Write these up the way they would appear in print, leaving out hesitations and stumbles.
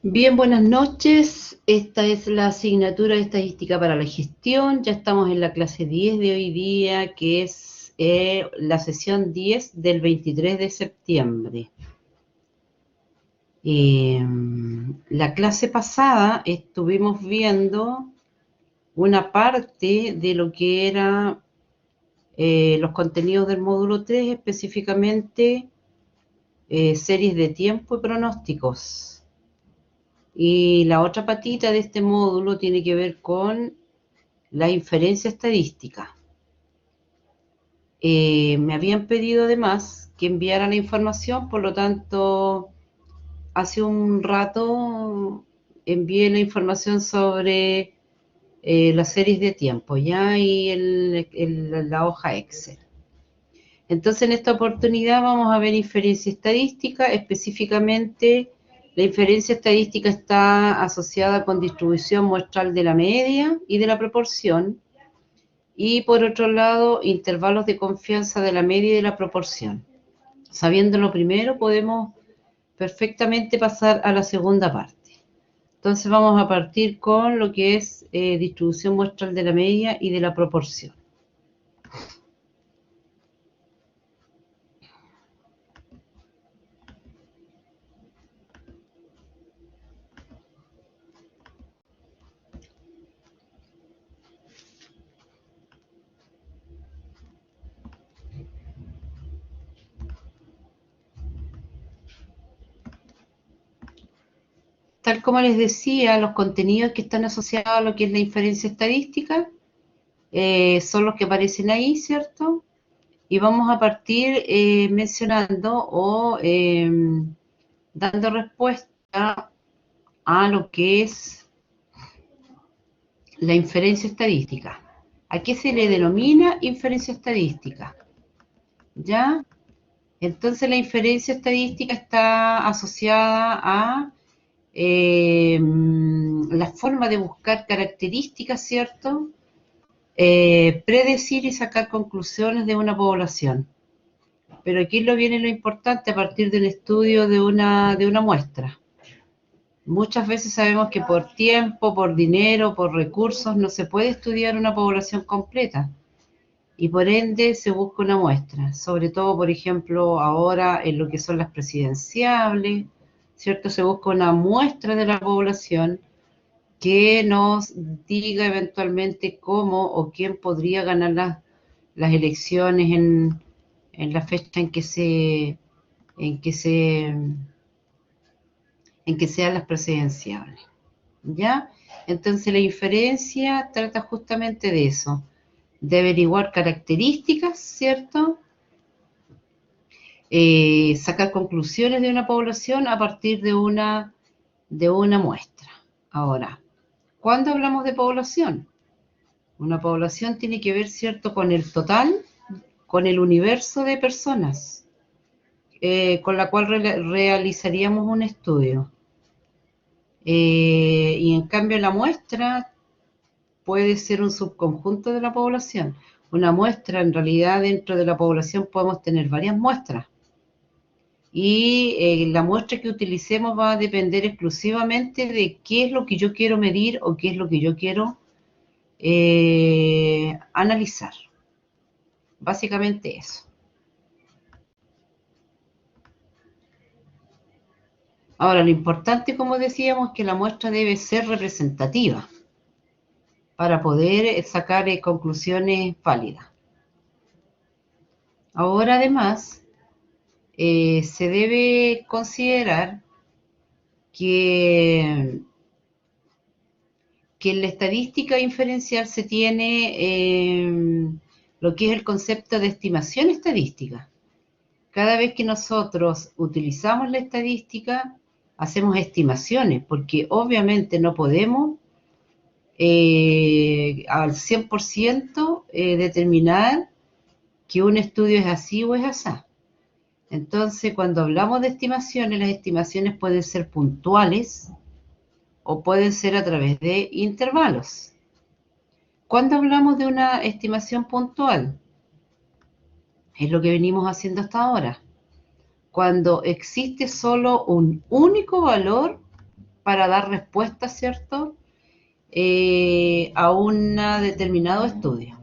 Bien, buenas noches. Esta es la asignatura de Estadística para la Gestión. Ya estamos en la clase 10 de hoy día, que es la sesión 10 del 23 de septiembre. La clase pasada estuvimos viendo una parte de lo que era los contenidos del módulo 3, específicamente series de tiempo y pronósticos. Y la otra patita de este módulo tiene que ver con la inferencia estadística. Me habían pedido además que enviara la información, por lo tanto, hace un rato envié la información sobre las series de tiempo, ya, y la hoja Excel. Entonces, en esta oportunidad vamos a ver inferencia estadística, específicamente la inferencia estadística está asociada con distribución muestral de la media y de la proporción, y por otro lado, intervalos de confianza de la media y de la proporción. Sabiendo lo primero, podemos perfectamente pasar a la segunda parte. Entonces vamos a partir con lo que es distribución muestral de la media y de la proporción. Tal como les decía, los contenidos que están asociados a lo que es la inferencia estadística son los que aparecen ahí, ¿cierto? Y vamos a partir mencionando o dando respuesta a lo que es la inferencia estadística. ¿A qué se le denomina inferencia estadística? ¿Ya? Entonces la inferencia estadística está asociada a la forma de buscar características, ¿cierto? Predecir y sacar conclusiones de una población. Pero aquí viene lo importante a partir del estudio de una muestra. Muchas veces sabemos que por tiempo, por dinero, por recursos, no se puede estudiar una población completa y por ende se busca una muestra, sobre todo, por ejemplo, ahora en lo que son las presidenciables, ¿cierto? Se busca una muestra de la población que nos diga eventualmente cómo o quién podría ganar las elecciones en la fecha en que se en que sean las presidenciales, ¿ya? Entonces la inferencia trata justamente de eso, de averiguar características, ¿cierto? Sacar conclusiones de una población a partir de una muestra. Ahora, ¿cuándo hablamos de población? Una población tiene que ver, ¿cierto?, con el total, con el universo de personas con la cual realizaríamos un estudio. Y en cambio la muestra puede ser un subconjunto de la población. Una muestra, en realidad, dentro de la población podemos tener varias muestras. Y la muestra que utilicemos va a depender exclusivamente de qué es lo que yo quiero medir o qué es lo que yo quiero analizar. Básicamente eso. Ahora, lo importante, como decíamos, es que la muestra debe ser representativa para poder sacar conclusiones válidas. Ahora, además, se debe considerar que, que en la estadística inferencial se tiene lo que es el concepto de estimación estadística. Cada vez que nosotros utilizamos la estadística, hacemos estimaciones, porque obviamente no podemos al 100% determinar que un estudio es así o es asá. Entonces, cuando hablamos de estimaciones, las estimaciones pueden ser puntuales o pueden ser a través de intervalos. ¿Cuándo hablamos de una estimación puntual? Es lo que venimos haciendo hasta ahora. Cuando existe solo un único valor para dar respuesta, ¿cierto?, a un determinado estudio.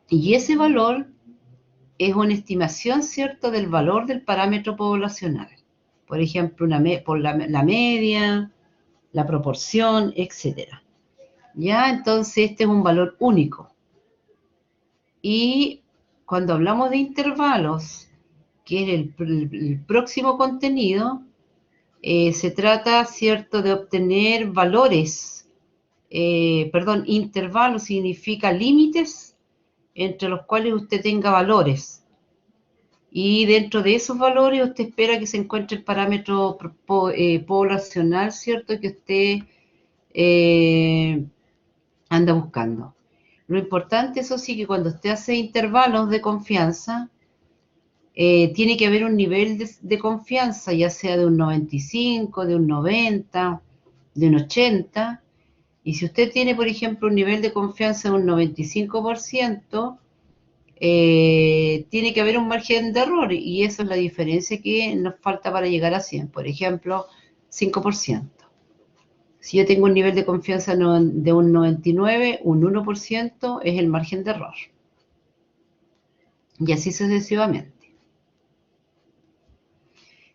Y ese valor es una estimación, ¿cierto?, del valor del parámetro poblacional. Por ejemplo, por la media, la proporción, etcétera. Ya, entonces este es un valor único. Y cuando hablamos de intervalos, que es el próximo contenido, se trata, ¿cierto?, de obtener valores, intervalos significa límites entre los cuales usted tenga valores. Y dentro de esos valores usted espera que se encuentre el parámetro poblacional, ¿cierto?, que usted anda buscando. Lo importante, eso sí, que cuando usted hace intervalos de confianza, tiene que haber un nivel de confianza, ya sea de un 95, de un 90, de un 80, y si usted tiene, por ejemplo, un nivel de confianza de un 95%, tiene que haber un margen de error, y esa es la diferencia que nos falta para llegar a 100, por ejemplo, 5%. Si yo tengo un nivel de confianza de un 99, un 1% es el margen de error. Y así sucesivamente.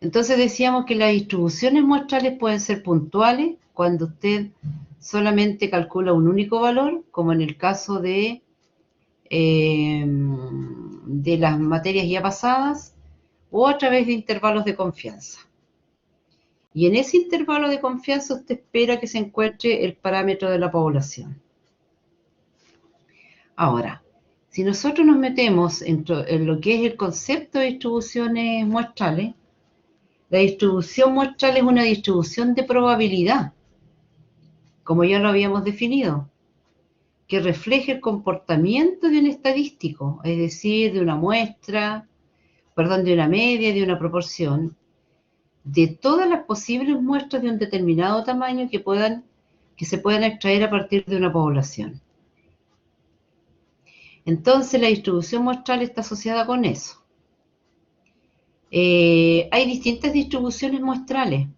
Entonces decíamos que las distribuciones muestrales pueden ser puntuales cuando usted solamente calcula un único valor, como en el caso de las materias ya pasadas, o a través de intervalos de confianza. Y en ese intervalo de confianza usted espera que se encuentre el parámetro de la población. Ahora, si nosotros nos metemos en lo que es el concepto de distribuciones muestrales, la distribución muestral es una distribución de probabilidad, como ya lo habíamos definido, que refleja el comportamiento de un estadístico, es decir, de una muestra, de una media, de una proporción, de todas las posibles muestras de un determinado tamaño que se puedan extraer a partir de una población. Entonces, la distribución muestral está asociada con eso. Hay distintas distribuciones muestrales,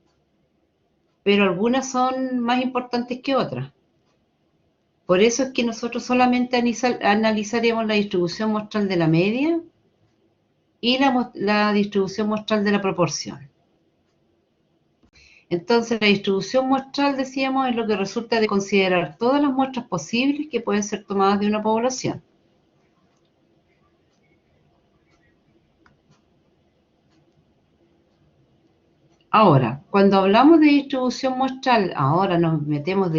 pero algunas son más importantes que otras. Por eso es que nosotros solamente analizaremos la distribución muestral de la media y la distribución muestral de la proporción. Entonces, la distribución muestral, decíamos, es lo que resulta de considerar todas las muestras posibles que pueden ser tomadas de una población. Ahora, cuando hablamos de distribución muestral, ahora nos metemos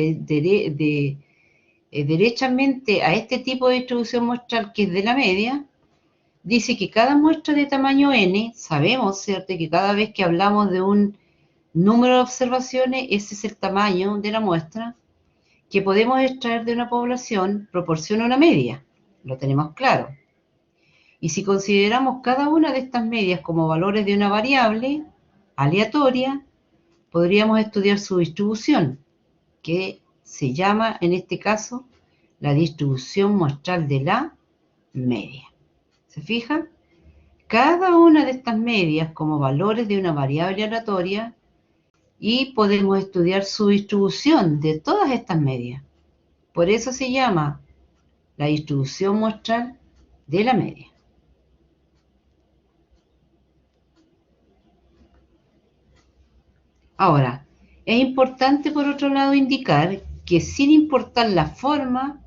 derechamente a este tipo de distribución muestral que es de la media. Dice que cada muestra de tamaño n, sabemos, ¿cierto?, que cada vez que hablamos de un número de observaciones, ese es el tamaño de la muestra que podemos extraer de una población, proporciona una media, lo tenemos claro. Y si consideramos cada una de estas medias como valores de una variable aleatoria, podríamos estudiar su distribución, que se llama, en este caso, la distribución muestral de la media. ¿Se fijan? Cada una de estas medias como valores de una variable aleatoria y podemos estudiar su distribución de todas estas medias. Por eso se llama la distribución muestral de la media. Ahora, es importante por otro lado indicar que sin importar la forma,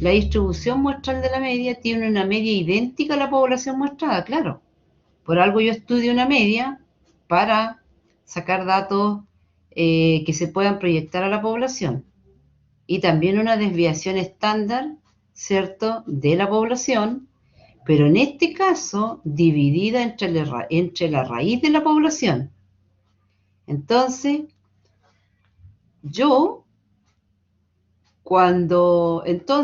la distribución muestral de la media tiene una media idéntica a la población muestrada, claro. Por algo yo estudio una media para sacar datos que se puedan proyectar a la población. Y también una desviación estándar, ¿cierto?, de la población, pero en este caso dividida entre la raíz de la población. Entonces,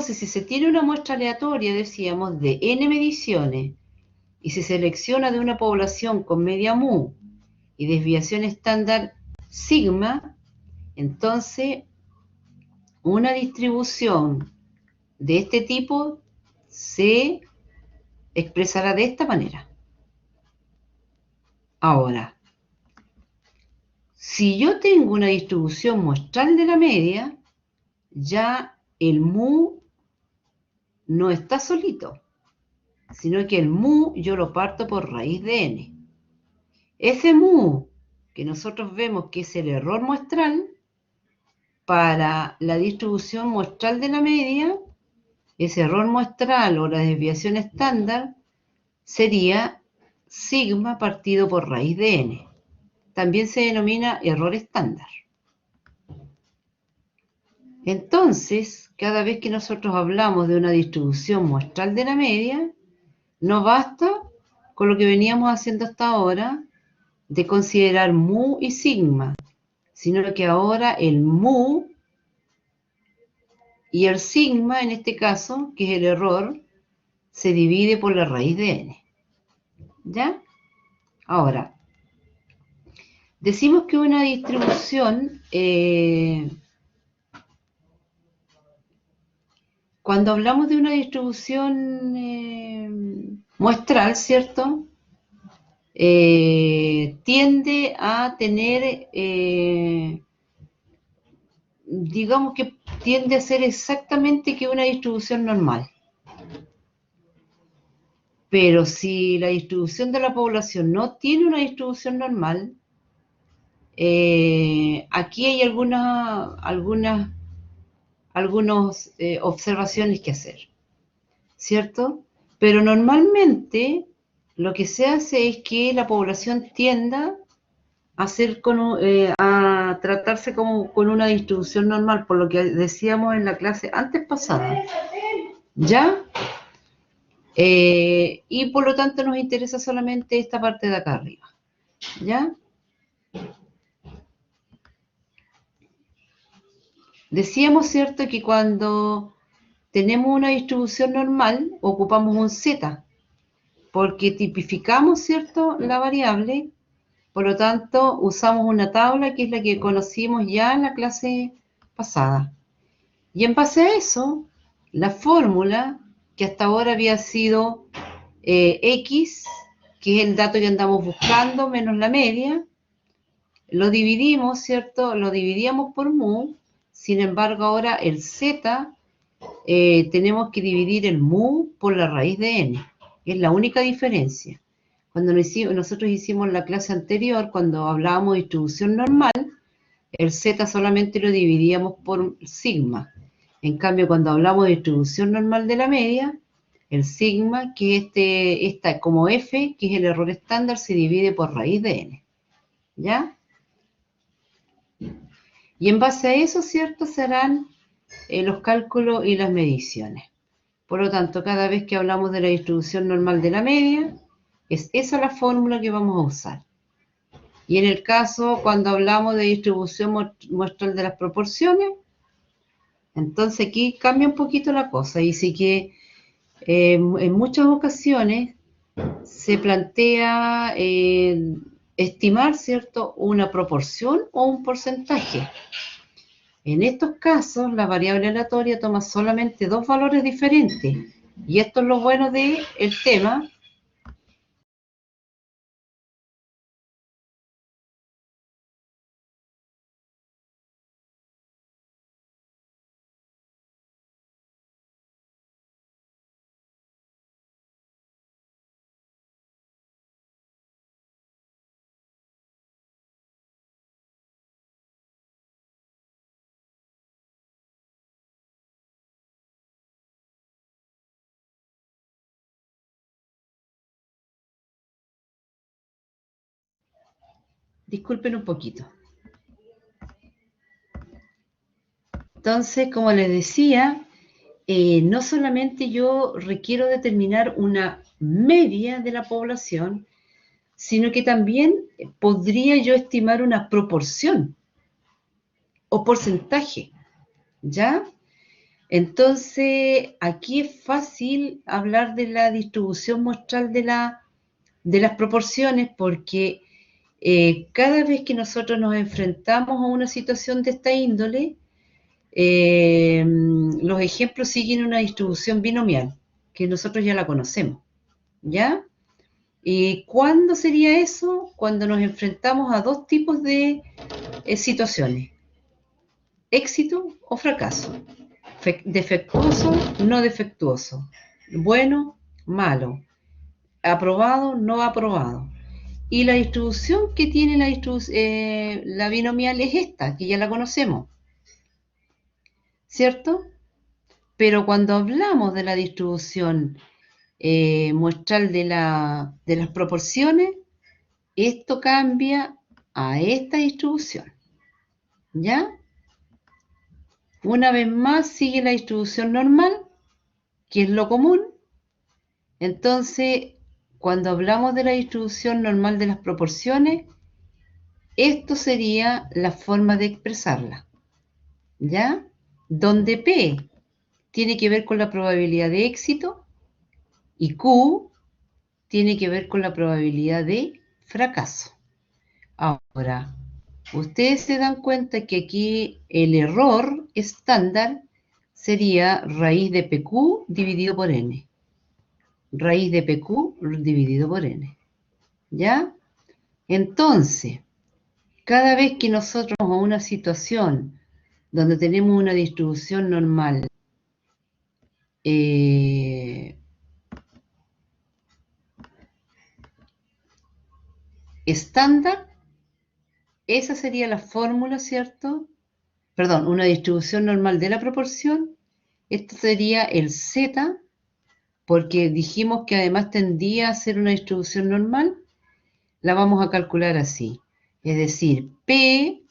si se tiene una muestra aleatoria, decíamos, de n mediciones, y se selecciona de una población con media mu y desviación estándar sigma, entonces una distribución de este tipo se expresará de esta manera. Ahora, Si yo tengo una distribución muestral de la media, ya el mu no está solito, sino que el mu yo lo parto por raíz de n. Ese mu que nosotros vemos que es el error muestral, para la distribución muestral de la media, ese error muestral o la desviación estándar sería sigma partido por raíz de n. También se denomina error estándar. Entonces, cada vez que nosotros hablamos de una distribución muestral de la media, no basta con lo que veníamos haciendo hasta ahora de considerar mu y sigma, sino que ahora el mu y el sigma, en este caso, que es el error, se divide por la raíz de n. ¿Ya? Ahora, decimos que una distribución, cuando hablamos de una distribución muestral, ¿cierto? Tiende a tener, digamos que tiende a ser exactamente que una distribución normal. Pero si la distribución de la población no tiene una distribución normal, aquí hay algunas observaciones que hacer, ¿cierto? Pero normalmente lo que se hace es que la población tienda a tratarse como con una distribución normal, por lo que decíamos en la clase antes pasada, ¿ya? Y por lo tanto nos interesa solamente esta parte de acá arriba, ¿ya? Decíamos, ¿cierto?, que cuando tenemos una distribución normal, ocupamos un z, porque tipificamos, ¿cierto?, la variable. Por lo tanto, usamos una tabla que es la que conocimos ya en la clase pasada. Y en base a eso, la fórmula que hasta ahora había sido x, que es el dato que andamos buscando, menos la media, lo dividimos, ¿cierto? Lo dividíamos por mu. Sin embargo, ahora el z, tenemos que dividir el mu por la raíz de n. Es la única diferencia. Cuando nosotros hicimos la clase anterior, cuando hablábamos de distribución normal, el z solamente lo dividíamos por sigma. En cambio, cuando hablamos de distribución normal de la media, el sigma, que está como f, que es el error estándar, se divide por raíz de n. ¿Ya? Y en base a eso, ¿cierto?, serán los cálculos y las mediciones. Por lo tanto, cada vez que hablamos de la distribución normal de la media, es esa la fórmula que vamos a usar. Y en el caso, cuando hablamos de distribución muestral de las proporciones, entonces aquí cambia un poquito la cosa. Y sí que en muchas ocasiones se plantea estimar, ¿cierto?, una proporción o un porcentaje. En estos casos, la variable aleatoria toma solamente dos valores diferentes. Y esto es lo bueno del tema. Disculpen un poquito. Entonces, como les decía, no solamente yo requiero determinar una media de la población, sino que también podría yo estimar una proporción o porcentaje, ¿ya? Entonces, aquí es fácil hablar de la distribución muestral de las proporciones porque cada vez que nosotros nos enfrentamos a una situación de esta índole, los ejemplos siguen una distribución binomial, que nosotros ya la conocemos, ¿ya? ¿Y cuándo sería eso? Cuando nos enfrentamos a dos tipos de situaciones: éxito o fracaso, defectuoso, no defectuoso, bueno, malo, aprobado, no aprobado. Y la distribución que tiene la binomial es esta, que ya la conocemos, ¿cierto? Pero cuando hablamos de la distribución muestral de las proporciones, esto cambia a esta distribución, ¿ya? Una vez más sigue la distribución normal, que es lo común. Entonces, cuando hablamos de la distribución normal de las proporciones, esto sería la forma de expresarla, ¿ya? Donde P tiene que ver con la probabilidad de éxito y Q tiene que ver con la probabilidad de fracaso. Ahora, ustedes se dan cuenta que aquí el error estándar sería raíz de PQ dividido por N. Raíz de PQ dividido por N. ¿Ya? Entonces, cada vez que nosotros vamos a una situación donde tenemos una distribución normal estándar, esa sería la fórmula, ¿cierto? Perdón, una distribución normal de la proporción. Esto sería el Z, porque dijimos que además tendía a ser una distribución normal. La vamos a calcular así. Es decir, P,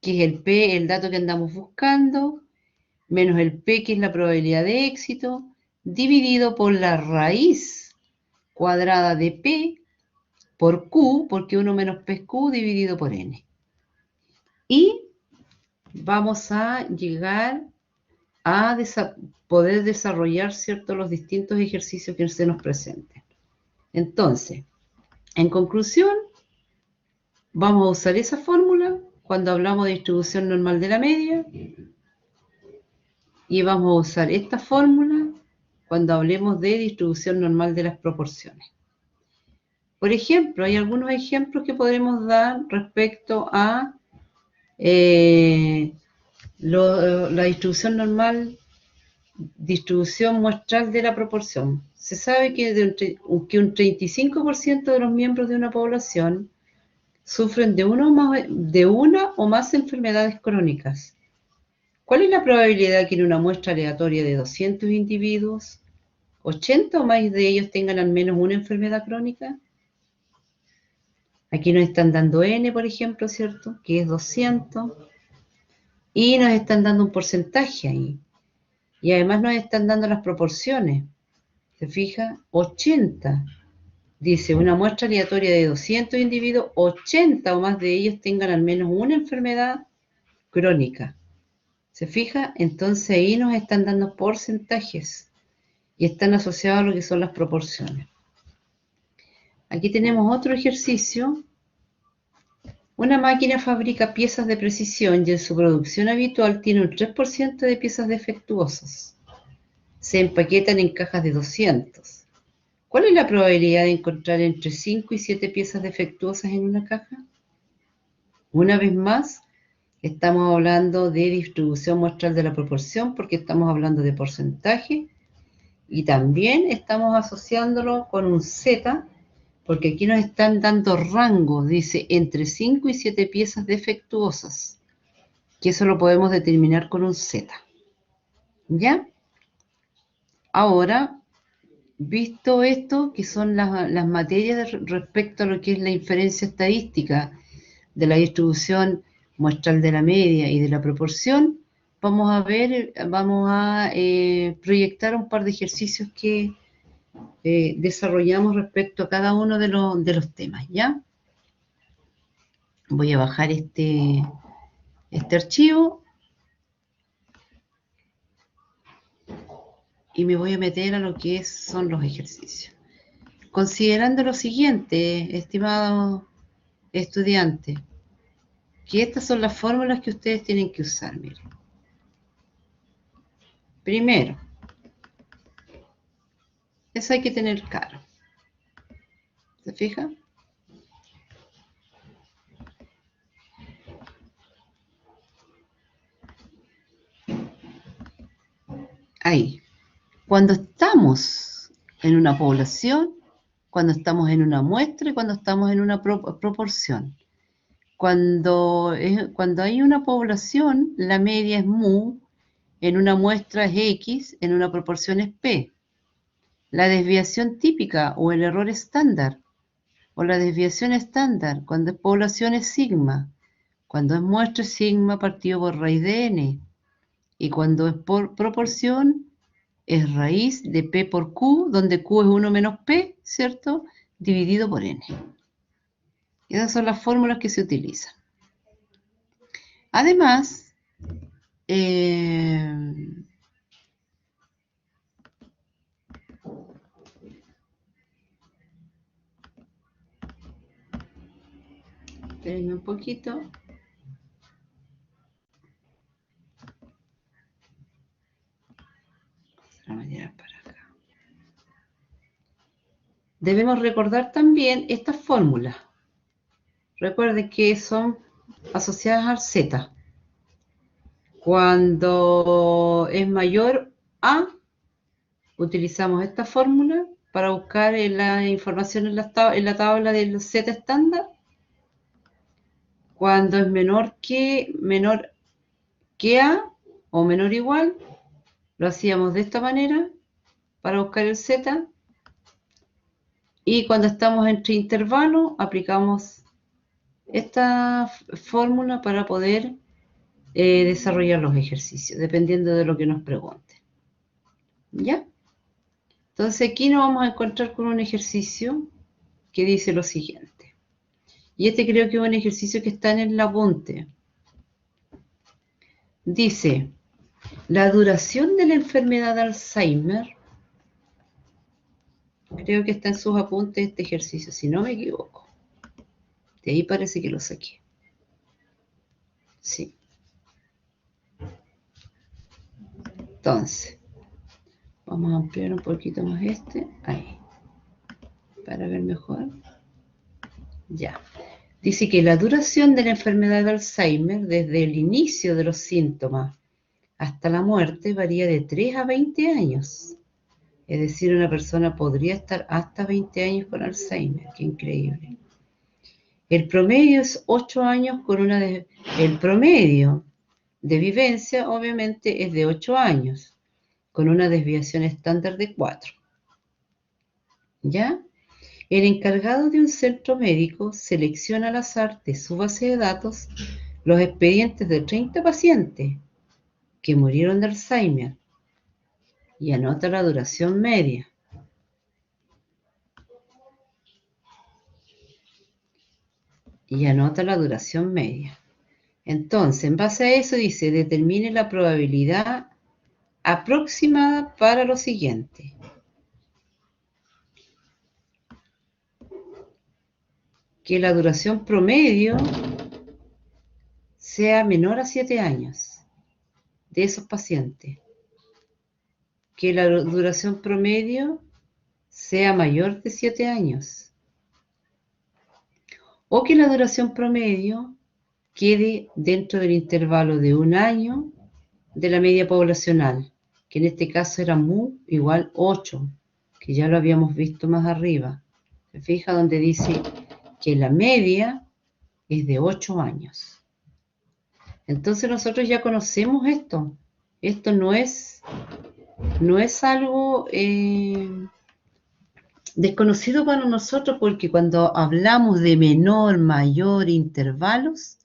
que es el P, el dato que andamos buscando, menos el P, que es la probabilidad de éxito, dividido por la raíz cuadrada de P por Q, porque 1 menos P es Q, dividido por N. Y vamos a llegar a poder desarrollar, ¿cierto?, los distintos ejercicios que se nos presenten. Entonces, en conclusión, vamos a usar esa fórmula cuando hablamos de distribución normal de la media y vamos a usar esta fórmula cuando hablemos de distribución normal de las proporciones. Por ejemplo, hay algunos ejemplos que podremos dar respecto a la distribución normal, distribución muestral de la proporción. Se sabe que un 35% de los miembros de una población sufren de una o más enfermedades crónicas. ¿Cuál es la probabilidad que en una muestra aleatoria de 200 individuos, 80 o más de ellos tengan al menos una enfermedad crónica? Aquí nos están dando N, por ejemplo, ¿cierto? Que es 200. Y nos están dando un porcentaje ahí. Y además nos están dando las proporciones. ¿Se fija? 80. Dice, una muestra aleatoria de 200 individuos, 80 o más de ellos tengan al menos una enfermedad crónica. ¿Se fija? Entonces ahí nos están dando porcentajes y están asociados a lo que son las proporciones. Aquí tenemos otro ejercicio. Una máquina fabrica piezas de precisión y en su producción habitual tiene un 3% de piezas defectuosas. Se empaquetan en cajas de 200. ¿Cuál es la probabilidad de encontrar entre 5 y 7 piezas defectuosas en una caja? Una vez más, estamos hablando de distribución muestral de la proporción porque estamos hablando de porcentaje y también estamos asociándolo con un Z porque aquí nos están dando rangos, dice entre 5 y 7 piezas defectuosas, que eso lo podemos determinar con un Z. ¿Ya? Ahora, visto esto, que son las materias respecto a lo que es la inferencia estadística de la distribución muestral de la media y de la proporción, vamos a proyectar un par de ejercicios que desarrollamos respecto a cada uno de los temas, ¿ya? Voy a bajar este archivo y me voy a meter a lo que son los ejercicios. Considerando lo siguiente, estimados estudiantes, que estas son las fórmulas que ustedes tienen que usar, miren. Primero, eso hay que tener claro. ¿Se fijan? cuando estamos en una población, cuando estamos en una muestra y cuando estamos en una proporción. Cuando hay una población, la media es mu, en una muestra es x, en una proporción es p. La desviación típica o el error estándar o la desviación estándar, cuando es población es sigma, cuando es muestra es sigma partido por raíz de n, y cuando es por proporción es raíz de p por q, donde q es 1 menos p, ¿cierto?, dividido por n. Esas son las fórmulas que se utilizan. Además, espérenme un poquito. Para acá. Debemos recordar también estas fórmulas. Recuerden que son asociadas al Z. Cuando es mayor a, utilizamos esta fórmula para buscar la información en la tabla del Z estándar. Cuando es menor que A o menor o igual, lo hacíamos de esta manera para buscar el Z. Y cuando estamos entre intervalos, aplicamos esta fórmula para poder desarrollar los ejercicios, dependiendo de lo que nos pregunten. ¿Ya? Entonces aquí nos vamos a encontrar con un ejercicio que dice lo siguiente. Y este creo que es un ejercicio que está en el apunte. Dice, la duración de la enfermedad de Alzheimer, creo que está en sus apuntes este ejercicio, si no me equivoco. De ahí parece que lo saqué. Sí. Entonces, vamos a ampliar un poquito más ahí, para ver mejor. Ya. Dice que la duración de la enfermedad de Alzheimer desde el inicio de los síntomas hasta la muerte varía de 3 a 20 años. Es decir, una persona podría estar hasta 20 años con Alzheimer. Qué increíble. El promedio es 8 años el promedio de vivencia, obviamente, es de 8 años, con una desviación estándar de 4. ¿Ya? El encargado de un centro médico selecciona al azar de su base de datos los expedientes de 30 pacientes que murieron de Alzheimer y anota la duración media. Entonces, en base a eso dice, determine la probabilidad aproximada para lo siguiente. Que la duración promedio sea menor a 7 años de esos pacientes. Que la duración promedio sea mayor de 7 años. O que la duración promedio quede dentro del intervalo de 1 año de la media poblacional, que en este caso era mu igual 8, que ya lo habíamos visto más arriba. Se fija donde dice que la media es de 8 años. Entonces nosotros ya conocemos esto. Esto no es algo desconocido para nosotros, porque cuando hablamos de menor, mayor, intervalos,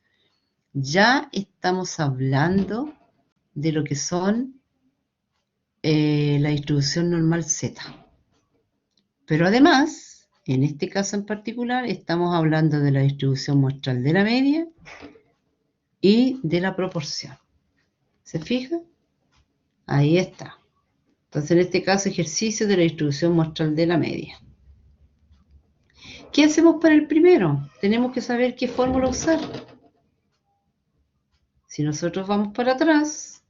ya estamos hablando de lo que son la distribución normal Z. Pero además, en este caso en particular, estamos hablando de la distribución muestral de la media y de la proporción. ¿Se fija? Ahí está. Entonces, en este caso, ejercicio de la distribución muestral de la media. ¿Qué hacemos para el primero? Tenemos que saber qué fórmula usar. Si nosotros vamos para atrás,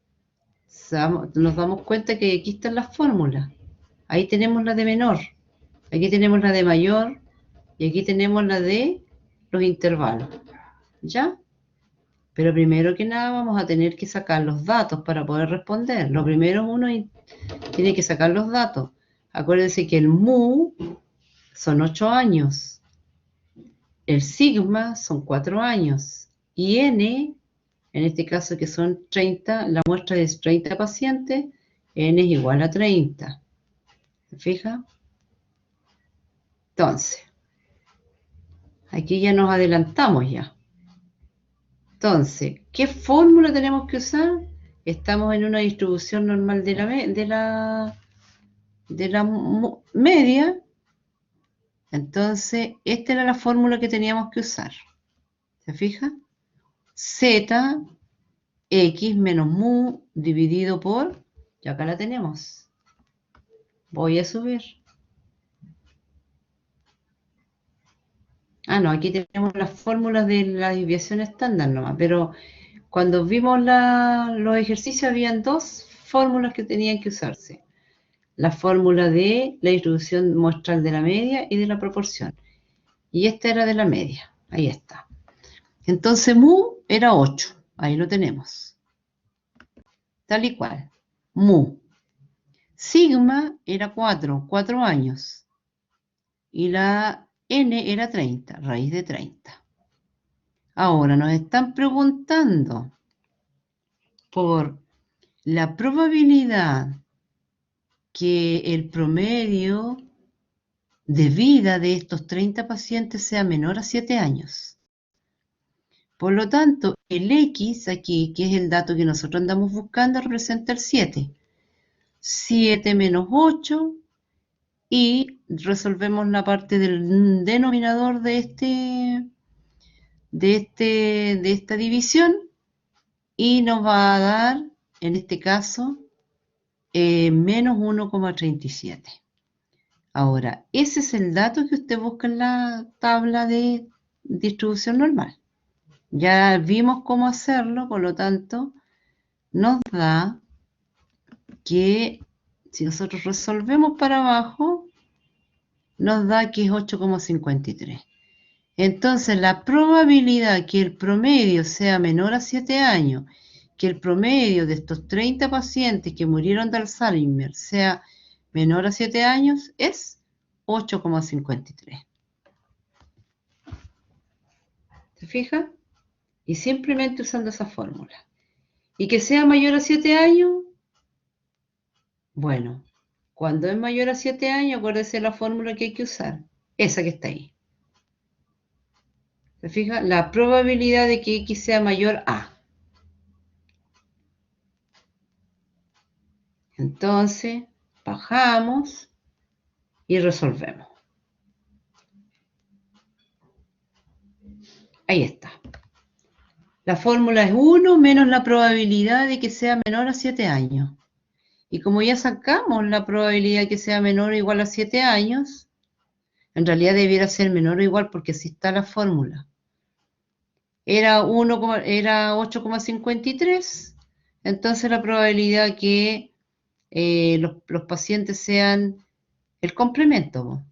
nos damos cuenta que aquí están las fórmulas. Ahí tenemos la de menor, aquí tenemos la de mayor y aquí tenemos la de los intervalos. ¿Ya? Pero primero que nada vamos a tener que sacar los datos para poder responder. Lo primero uno tiene que sacar los datos. Acuérdense que el mu son 8 años, el sigma son 4 años y n, en este caso que son 30, la muestra es 30 pacientes, n es igual a 30. ¿Se fija? Entonces, aquí ya nos adelantamos ya. Entonces, ¿qué fórmula tenemos que usar? Estamos en una distribución normal de la media. Entonces, esta era la fórmula que teníamos que usar. ¿Se fija? Z, X menos mu dividido por, y acá la tenemos. Voy a subir. Ah, no, aquí tenemos las fórmulas de la desviación estándar nomás, pero cuando vimos los ejercicios habían dos fórmulas que tenían que usarse. La fórmula de la distribución muestral de la media y de la proporción. Y esta era de la media. Ahí está. Entonces mu era 8. Ahí lo tenemos. Tal y cual. Mu. Sigma era 4 años. Y la n era 30, raíz de 30. Ahora nos están preguntando por la probabilidad que el promedio de vida de estos 30 pacientes sea menor a 7 años. Por lo tanto, el X aquí, que es el dato que nosotros andamos buscando, representa el 7. 7 menos 8 y resolvemos la parte del denominador de esta división y nos va a dar, en este caso, menos 1,37. Ahora, ese es el dato que usted busca en la tabla de distribución normal. Ya vimos cómo hacerlo, por lo tanto, nos da que si nosotros resolvemos para abajo, nos da que es 8,53. Entonces, la probabilidad que el promedio sea menor a 7 años, que el promedio de estos 30 pacientes que murieron de Alzheimer sea menor a 7 años, es 8,53. ¿Se fija? Y simplemente usando esa fórmula. Y que sea mayor a 7 años, bueno, cuando es mayor a 7 años, acuérdese la fórmula que hay que usar. Esa que está ahí. ¿Se fija? La probabilidad de que X sea mayor a. Entonces, bajamos y resolvemos. Ahí está. La fórmula es 1 menos la probabilidad de que sea menor a 7 años. Y como ya sacamos la probabilidad de que sea menor o igual a 7 años, en realidad debiera ser menor o igual porque así está la fórmula. Era 8,53, entonces la probabilidad que los pacientes sean el complemento.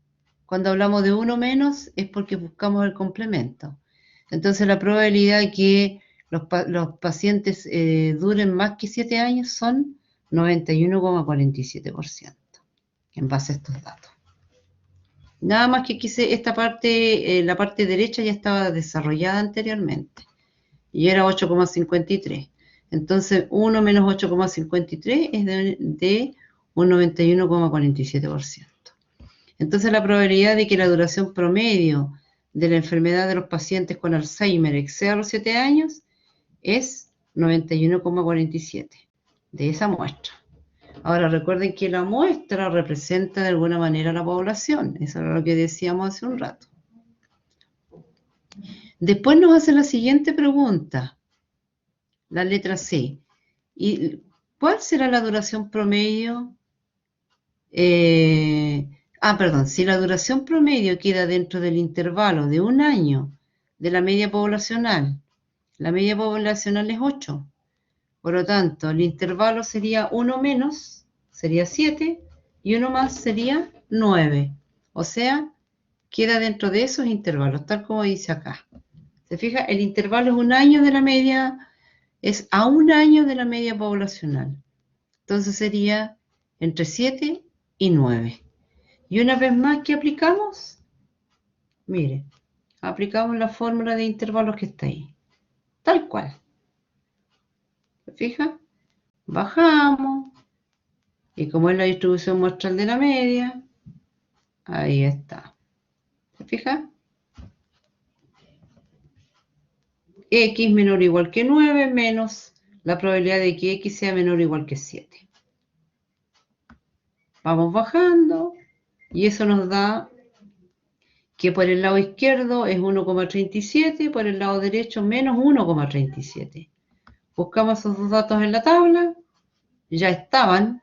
Cuando hablamos de 1 menos es porque buscamos el complemento. Entonces la probabilidad de que los pacientes duren más que 7 años son 91,47% en base a estos datos. Nada más que quise esta parte, la parte derecha ya estaba desarrollada anteriormente y era 8,53. Entonces 1 menos 8,53 es de un 91,47%. Entonces la probabilidad de que la duración promedio de la enfermedad de los pacientes con Alzheimer exceda los 7 años es 91,47 de esa muestra. Ahora recuerden que la muestra representa de alguna manera la población. Eso era lo que decíamos hace un rato. Después nos hace la siguiente pregunta, la letra C. ¿Y cuál será la duración promedio? Si la duración promedio queda dentro del intervalo de un año de la media poblacional es 8. Por lo tanto, el intervalo sería 1 menos, sería 7, y 1 más sería 9. O sea, queda dentro de esos intervalos, tal como dice acá. ¿Se fija? El intervalo es un año de la media, es a un año de la media poblacional. Entonces sería entre 7 y 9. Y una vez más, ¿qué aplicamos? Mire, aplicamos la fórmula de intervalos que está ahí. Tal cual. ¿Se fija? Bajamos. Y como es la distribución muestral de la media, ahí está. ¿Se fija? X menor o igual que 9 menos la probabilidad de que X sea menor o igual que 7. Vamos bajando y eso nos da que por el lado izquierdo es 1,37, por el lado derecho menos 1,37. Buscamos esos dos datos en la tabla, ya estaban,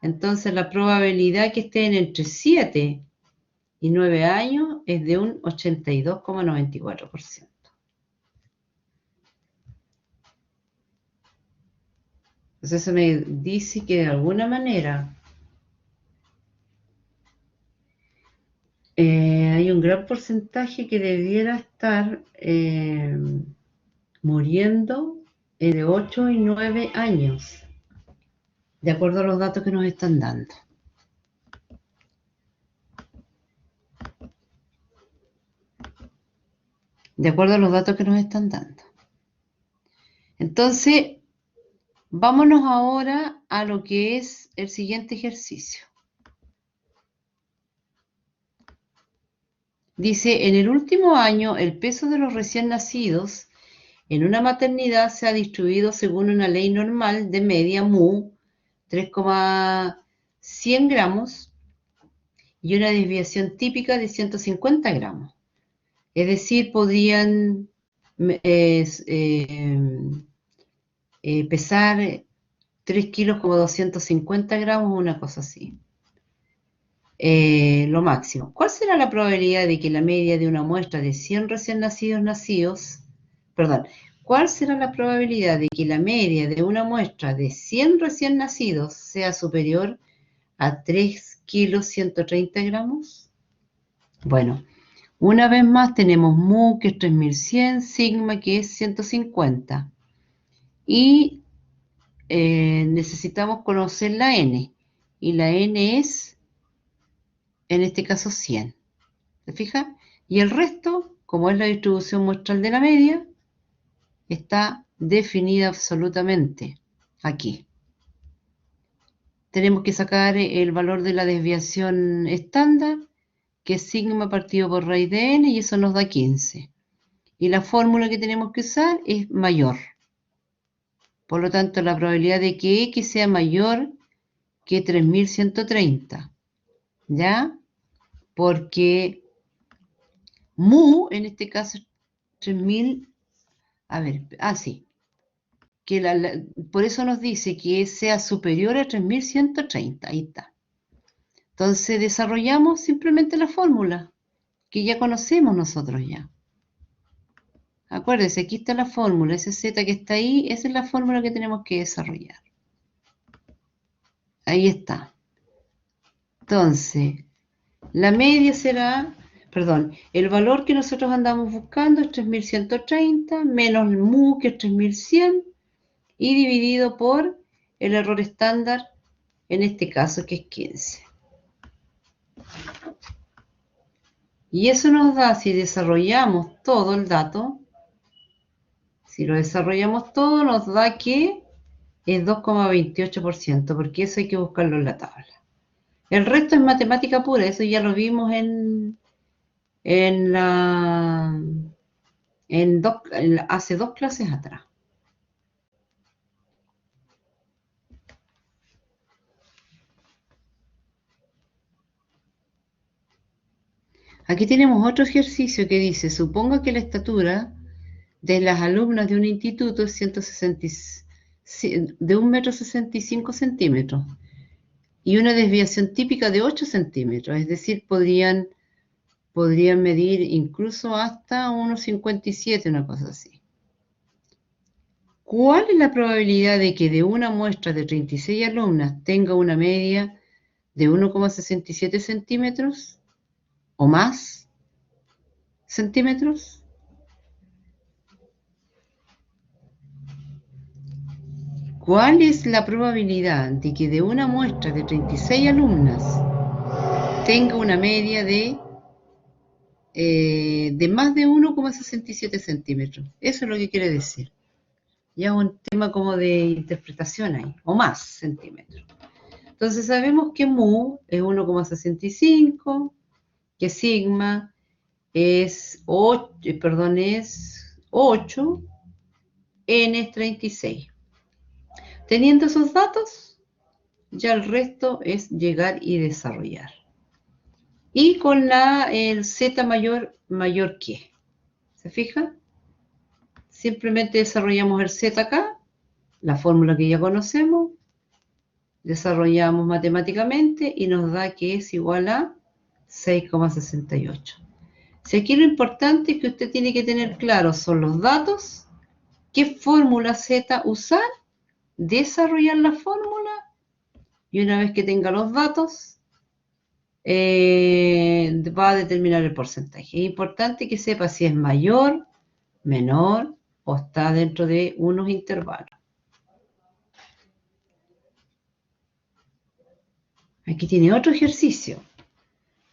entonces la probabilidad que estén entre 7 y 9 años es de un 82,94%. Entonces eso me dice que de alguna manera hay un gran porcentaje que debiera estar muriendo de 8 y 9 años, de acuerdo a los datos que nos están dando. De acuerdo a los datos que nos están dando. Entonces, vámonos ahora a lo que es el siguiente ejercicio. Dice, en el último año, el peso de los recién nacidos en una maternidad se ha distribuido según una ley normal de media mu, 3,100 gramos, y una desviación típica de 150 gramos. Es decir, podrían pesar 3 kilos como 250 gramos, una cosa así. Lo máximo. ¿Cuál será la probabilidad de que la media de una muestra de 100 recién nacidos, ¿cuál será la probabilidad de que la media de una muestra de 100 recién nacidos sea superior a 3 kilos 130 gramos? Bueno, una vez más tenemos mu, que es 3100, sigma, que es 150. Y necesitamos conocer la n. Y la n es, en este caso, 100. ¿Se fija? Y el resto, como es la distribución muestral de la media, está definida absolutamente aquí. Tenemos que sacar el valor de la desviación estándar, que es sigma partido por raíz de n, y eso nos da 15. Y la fórmula que tenemos que usar es mayor. Por lo tanto, la probabilidad de que X sea mayor que 3130. ¿Ya? Porque mu, en este caso, es 3000. A ver, sí. Que por eso nos dice que sea superior a 3130. Ahí está. Entonces, desarrollamos simplemente la fórmula, que ya conocemos nosotros ya. Acuérdense, aquí está la fórmula, ese Z que está ahí, esa es la fórmula que tenemos que desarrollar. Ahí está. Entonces, la media será, el valor que nosotros andamos buscando es 3130 menos el mu, que es 3100, y dividido por el error estándar, en este caso, que es 15. Y eso nos da, si desarrollamos todo el dato, si lo desarrollamos todo, nos da que es 2,28%, porque eso hay que buscarlo en la tabla. El resto es matemática pura, eso ya lo vimos hace 2 clases atrás. Aquí tenemos otro ejercicio que dice, suponga que la estatura de las alumnas de un instituto es de 1,65 centímetros y una desviación típica de 8 centímetros, es decir, podrían medir incluso hasta 1,57, una cosa así. ¿Cuál es la probabilidad de que de una muestra de 36 alumnas tenga una media de 1,67 centímetros o más? centímetros. ¿Cuál es la probabilidad de que de una muestra de 36 alumnas tenga una media de más de 1,67 centímetros? Eso es lo que quiere decir. Ya un tema como de interpretación ahí, o más centímetros. Entonces sabemos que mu es 1,65, que sigma es 8, es 8, n es 36. Teniendo esos datos, ya el resto es llegar y desarrollar. Y con el z mayor que. ¿Se fijan? Simplemente desarrollamos el z acá, la fórmula que ya conocemos, desarrollamos matemáticamente y nos da que es igual a 6,68. Si aquí lo importante es que usted tiene que tener claros son los datos, qué fórmula z usar, desarrollar la fórmula y una vez que tenga los datos va a determinar el porcentaje. Es importante que sepa si es mayor, menor o está dentro de unos intervalos. Aquí tiene otro ejercicio.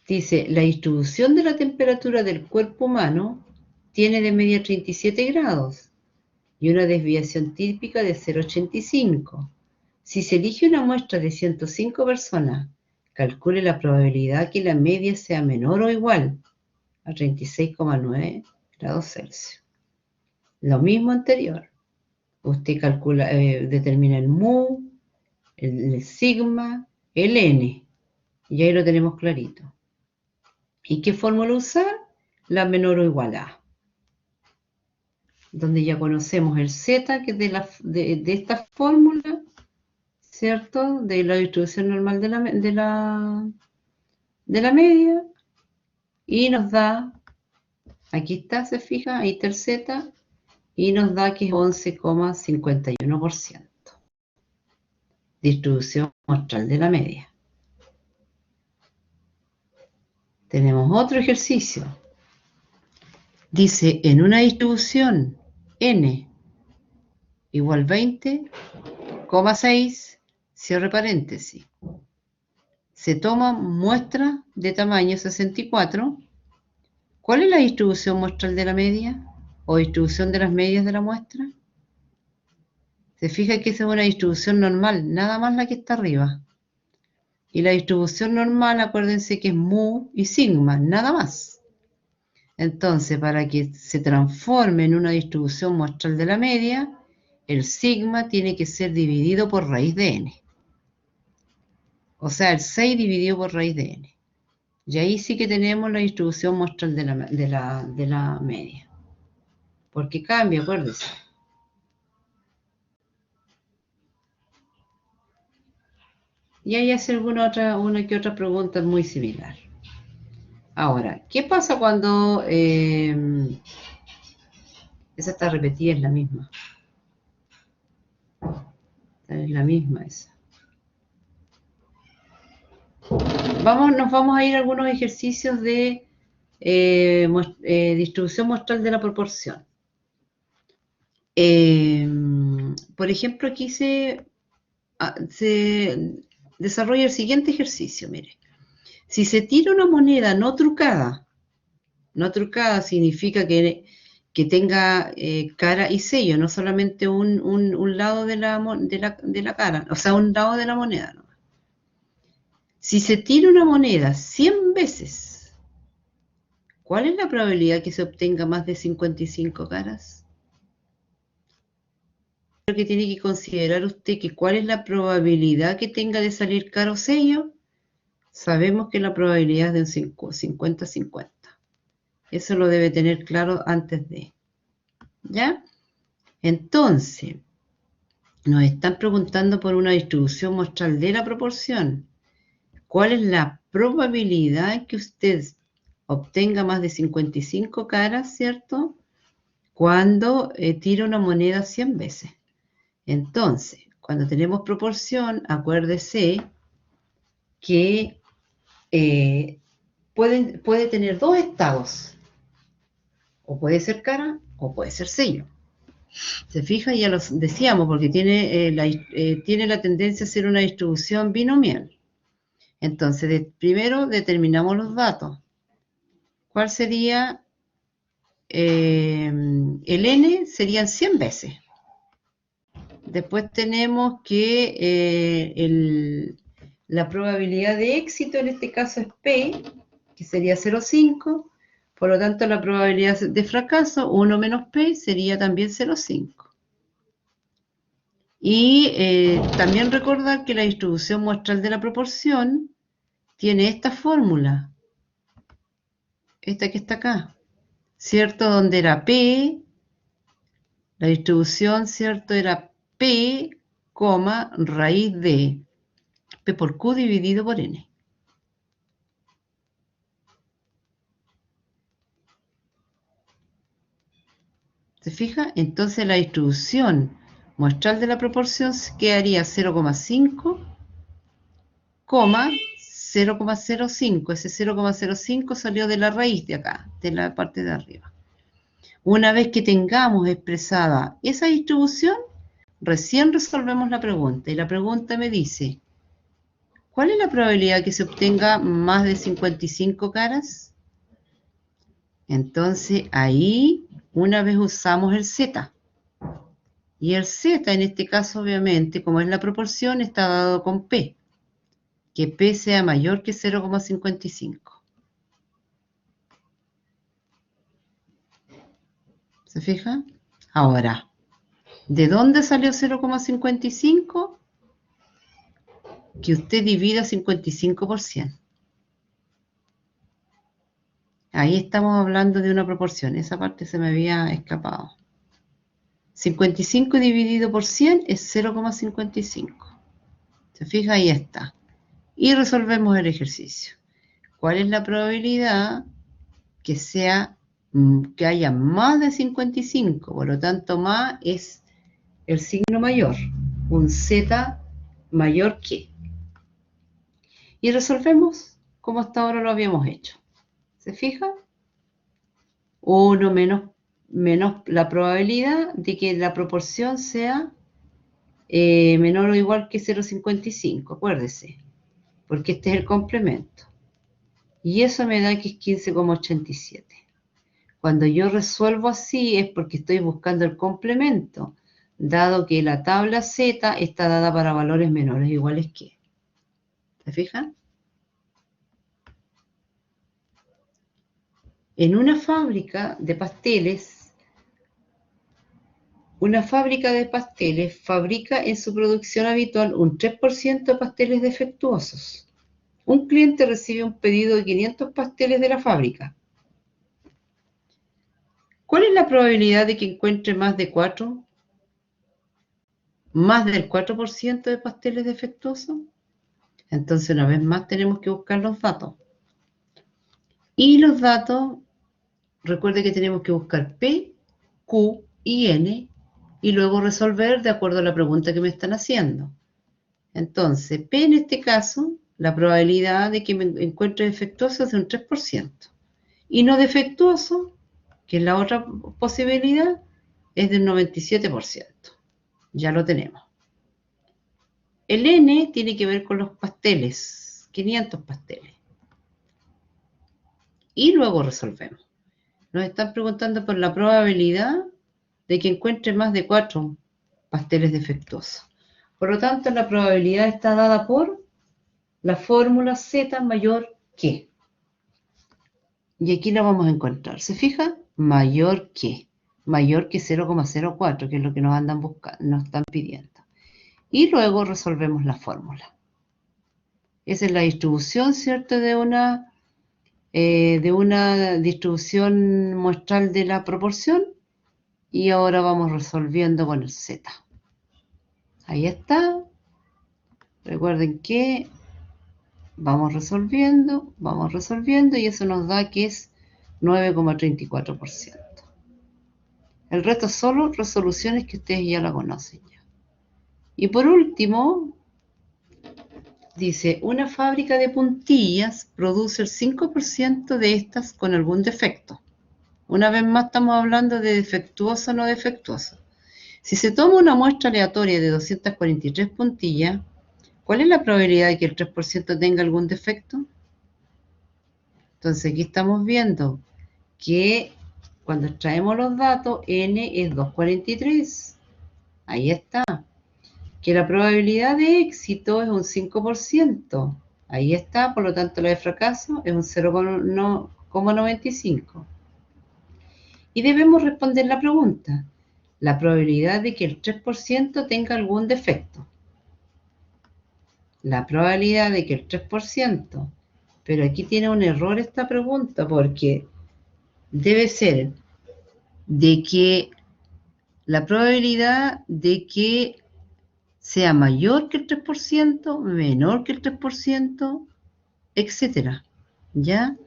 Dice, la distribución de la temperatura del cuerpo humano tiene de media 37 grados y una desviación típica de 0,85. Si se elige una muestra de 105 personas, calcule la probabilidad que la media sea menor o igual a 36,9 grados Celsius. Lo mismo anterior. Usted calcula, determina el mu, el sigma, el n. Y ahí lo tenemos clarito. ¿Y qué fórmula usar? La menor o igual a. Donde ya conocemos el z, que es de esta fórmula, ¿cierto? De la distribución normal de la media. Y nos da, aquí está, se fija, ahí está el z, y nos da que es 11,51%. Distribución muestral de la media. Tenemos otro ejercicio. Dice, en una distribución n igual 20,6, cierre paréntesis, se toma muestra de tamaño 64. ¿Cuál es la distribución muestral de la media o distribución de las medias de la muestra? Se fija que esa es una distribución normal, nada más la que está arriba. Y la distribución normal, acuérdense que es mu y sigma, nada más. Entonces, para que se transforme en una distribución muestral de la media, el sigma tiene que ser dividido por raíz de n. O sea, el 6 dividido por raíz de n. Y ahí sí que tenemos la distribución muestral de la media. Porque cambia, acuérdense. Y ahí hace una que otra pregunta muy similar. Ahora, ¿qué pasa cuando... esa está repetida, es la misma. Es la misma esa. Nos vamos a ir a algunos ejercicios de distribución muestral de la proporción. Por ejemplo, aquí se desarrolla el siguiente ejercicio, mire. Si se tira una moneda no trucada significa que tenga cara y sello, no solamente un lado de la cara, o sea, un lado de la moneda, ¿no? Si se tira una moneda 100 veces, ¿cuál es la probabilidad que se obtenga más de 55 caras? Lo que tiene que considerar usted que cuál es la probabilidad que tenga de salir cara o sello. Sabemos que la probabilidad es de un 50-50. Eso lo debe tener claro antes de. ¿Ya? Entonces, nos están preguntando por una distribución muestral de la proporción. ¿Cuál es la probabilidad que usted obtenga más de 55 caras, ¿cierto? Cuando tira una moneda 100 veces. Entonces, cuando tenemos proporción, acuérdese que puede tener dos estados. O puede ser cara o puede ser sello. ¿Se fija? Ya lo decíamos, porque tiene la tendencia a ser una distribución binomial. Entonces, primero determinamos los datos. ¿Cuál sería? El n serían 100 veces. Después tenemos que la probabilidad de éxito en este caso es P, que sería 0,5. Por lo tanto, la probabilidad de fracaso, 1 menos P, sería también 0,5. Y también recordar que la distribución muestral de la proporción tiene esta fórmula, esta que está acá, ¿cierto? Donde era P, la distribución, ¿cierto? Era P, raíz de P por Q dividido por N. ¿Se fija? Entonces la distribución muestral de la proporción quedaría 0,5, 0,05. Ese 0,05 salió de la raíz de acá, de la parte de arriba. Una vez que tengamos expresada esa distribución, recién resolvemos la pregunta. Y la pregunta me dice, ¿cuál es la probabilidad que se obtenga más de 55 caras? Entonces ahí una vez usamos el Z. Y el Z en este caso obviamente, como es la proporción, está dado con P. Que P sea mayor que 0,55. ¿Se fija? Ahora, ¿de dónde salió 0,55? Que usted divida 55 por 100. Ahí estamos hablando de una proporción. Esa parte se me había escapado. 55 dividido por 100 es 0,55. ¿Se fija? Ahí está. Y resolvemos el ejercicio. ¿Cuál es la probabilidad que haya más de 55? Por lo tanto, más es el signo mayor. Un Z mayor que. Y resolvemos como hasta ahora lo habíamos hecho. ¿Se fija? 1 menos la probabilidad de que la proporción sea menor o igual que 0,55, acuérdese, porque este es el complemento. Y eso me da que es 15,87. Cuando yo resuelvo así es porque estoy buscando el complemento, dado que la tabla Z está dada para valores menores o iguales que. ¿Se fijan? En una fábrica de pasteles, fabrica en su producción habitual un 3% de pasteles defectuosos. Un cliente recibe un pedido de 500 pasteles de la fábrica. ¿Cuál es la probabilidad de que encuentre más del 4% de pasteles defectuosos? Entonces, una vez más, tenemos que buscar los datos. Y los datos, recuerde que tenemos que buscar P, Q y N y luego resolver de acuerdo a la pregunta que me están haciendo. Entonces, P en este caso, la probabilidad de que me encuentre defectuoso es de un 3%. Y no defectuoso, que es la otra posibilidad, es del 97%. Ya lo tenemos. El N tiene que ver con los pasteles, 500 pasteles. Y luego resolvemos. Nos están preguntando por la probabilidad de que encuentre más de 4 pasteles defectuosos. Por lo tanto, la probabilidad está dada por la fórmula Z mayor que. Y aquí la vamos a encontrar. ¿Se fija? Mayor que 0,04, que es lo que nos andan buscando, nos están pidiendo. Y luego resolvemos la fórmula. Esa es la distribución, ¿cierto? De una distribución muestral de la proporción. Y ahora vamos resolviendo con el Z. Ahí está. Recuerden que vamos resolviendo y eso nos da que es 9,34%. El resto solo resoluciones que ustedes ya la conocen. Y por último, dice, una fábrica de puntillas produce el 5% de estas con algún defecto. Una vez más estamos hablando de defectuoso o no defectuoso. Si se toma una muestra aleatoria de 243 puntillas, ¿cuál es la probabilidad de que el 3% tenga algún defecto? Entonces aquí estamos viendo que cuando extraemos los datos, n es 243. Ahí está. Que la probabilidad de éxito es un 5%. Ahí está, por lo tanto la de fracaso es un 0,95. Y debemos responder la pregunta, la probabilidad de que el 3% tenga algún defecto. La probabilidad de que el 3%, pero aquí tiene un error esta pregunta porque debe ser de que la probabilidad de que sea mayor que el 3%, menor que el 3%, etcétera. ¿Ya?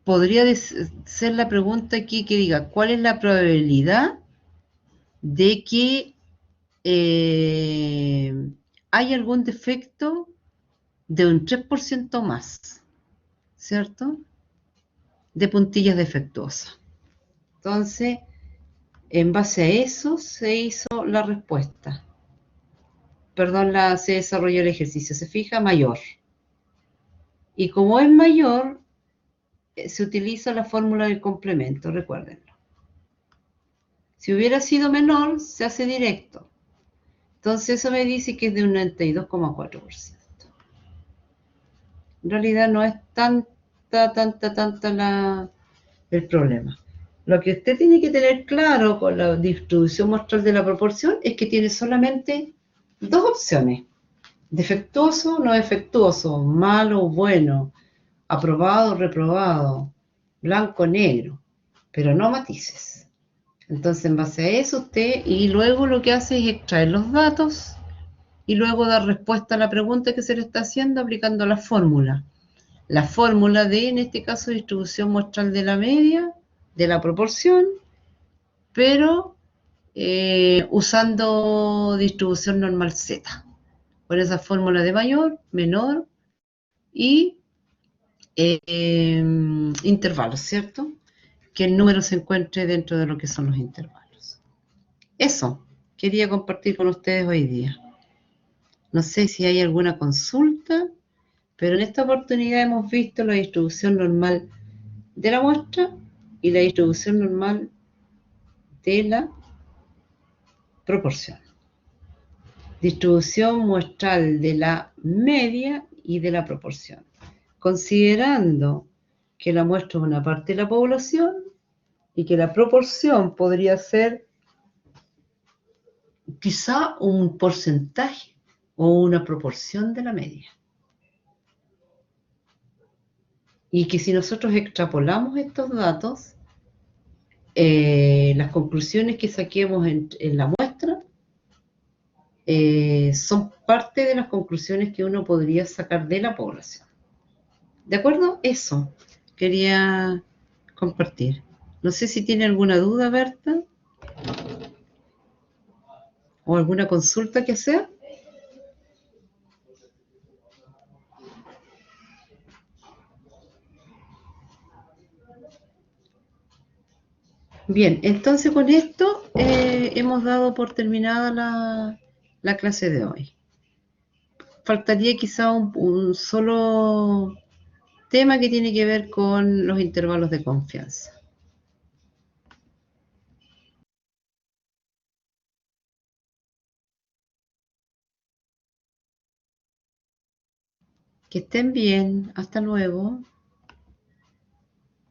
Podría ser la pregunta aquí que diga, ¿cuál es la probabilidad de que hay algún defecto de un 3% más? ¿Cierto? De puntillas defectuosas. Entonces, en base a eso se hizo la respuesta. Perdón, se desarrolló el ejercicio. Se fija mayor. Y como es mayor, se utiliza la fórmula del complemento, recuérdenlo. Si hubiera sido menor, se hace directo. Entonces eso me dice que es de un 92,4%. En realidad no es tanta el problema. Lo que usted tiene que tener claro con la distribución muestral de la proporción es que tiene solamente dos opciones: defectuoso, no defectuoso, malo, bueno, aprobado, reprobado, blanco, negro, pero no matices. Entonces, en base a eso usted, y luego lo que hace es extraer los datos y luego dar respuesta a la pregunta que se le está haciendo aplicando la fórmula. La fórmula de, en este caso, distribución muestral de la media, de la proporción, pero usando distribución normal Z. Con esa fórmula de mayor, menor y intervalos, ¿cierto? Que el número se encuentre dentro de lo que son los intervalos. Eso quería compartir con ustedes hoy día. No sé si hay alguna consulta, pero en esta oportunidad hemos visto la distribución normal de la muestra y la distribución normal de la proporción. Distribución muestral de la media y de la proporción. Considerando que la muestra es una parte de la población y que la proporción podría ser quizá un porcentaje o una proporción de la media. Y que si nosotros extrapolamos estos datos, las conclusiones que saquemos en la muestra son parte de las conclusiones que uno podría sacar de la población. ¿De acuerdo? Eso quería compartir. No sé si tiene alguna duda, Berta, o alguna consulta que hacer. Bien, entonces con esto hemos dado por terminada la clase de hoy. Faltaría quizá un solo tema que tiene que ver con los intervalos de confianza. Que estén bien, hasta luego.